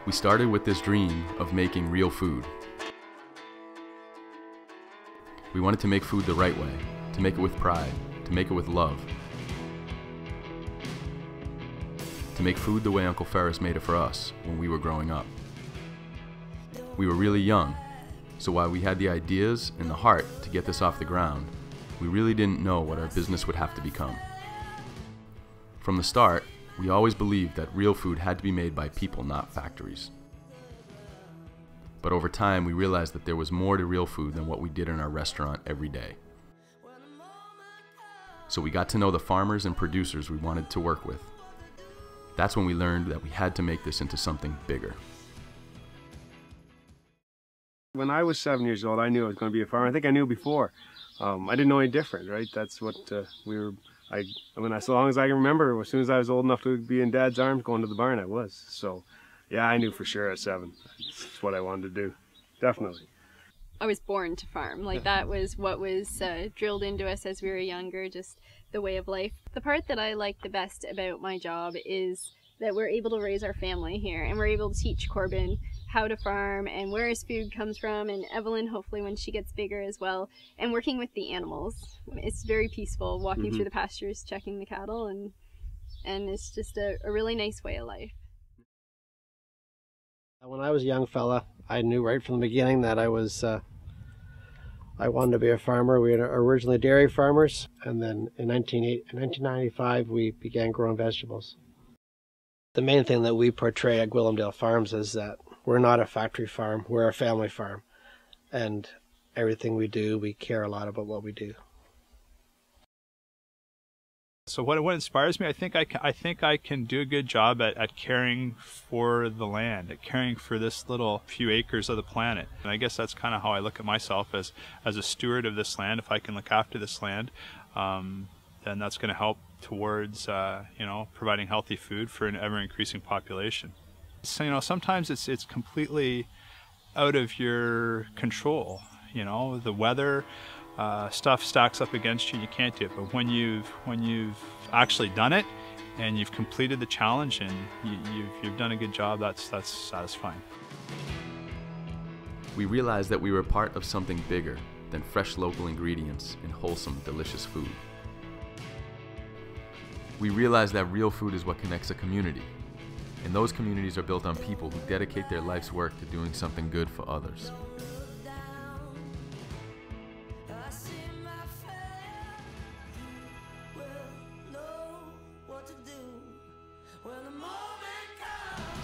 We started with this dream of making real food. We wanted to make food the right way, to make it with pride, to make it with love. To make food the way Uncle Ferris made it for us when we were growing up. We were really young, so while we had the ideas and the heart to get this off the ground, we really didn't know what our business would have to become. From the start, we always believed that real food had to be made by people, not factories. But over time, we realized that there was more to real food than what we did in our restaurant every day. So we got to know the farmers and producers we wanted to work with. That's when we learned that we had to make this into something bigger. When I was 7 years old, I knew I was going to be a farmer. I think I knew before. I didn't know any different, right? That's what we were. So long as I can remember, as soon as I was old enough to be in Dad's arms going to the barn, I was. So, yeah, I knew for sure at 7. That's what I wanted to do, definitely. I was born to farm. Like, that was what was drilled into us as we were younger, just the way of life. The part that I like the best about my job is that we're able to raise our family here, and we're able to teach Corbin how to farm and where his food comes from, and Evelyn hopefully when she gets bigger as well, and working with the animals. It's very peaceful walking through the pastures, checking the cattle, and it's just a really nice way of life. When I was a young fella, I knew right from the beginning that I wanted to be a farmer. We were originally dairy farmers, and then in 1995 we began growing vegetables. The main thing that we portray at Gwillimdale Farms is that we're not a factory farm, we're a family farm. And everything we do, we care a lot about what we do. So what inspires me, I think I can do a good job at caring for the land, at caring for this little few acres of the planet. And I guess that's kind of how I look at myself as a steward of this land. If I can look after this land, then that's going to help towards providing healthy food for an ever-increasing population. So sometimes it's completely out of your control. The weather stuff stacks up against you. You can't do it. But when you've actually done it and you've completed the challenge and you've done a good job, that's satisfying. We realized that we were part of something bigger than fresh local ingredients and wholesome, delicious food. We realized that real food is what connects a community, and those communities are built on people who dedicate their life's work to doing something good for others.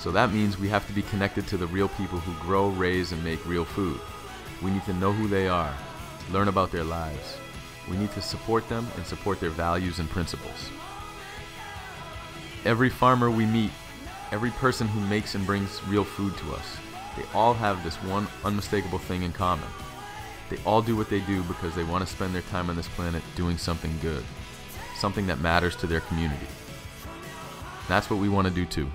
So that means we have to be connected to the real people who grow, raise, and make real food. We need to know who they are, learn about their lives. We need to support them and support their values and principles. Every farmer we meet, every person who makes and brings real food to us, they all have this one unmistakable thing in common. They all do what they do because they want to spend their time on this planet doing something good, something that matters to their community. That's what we want to do too.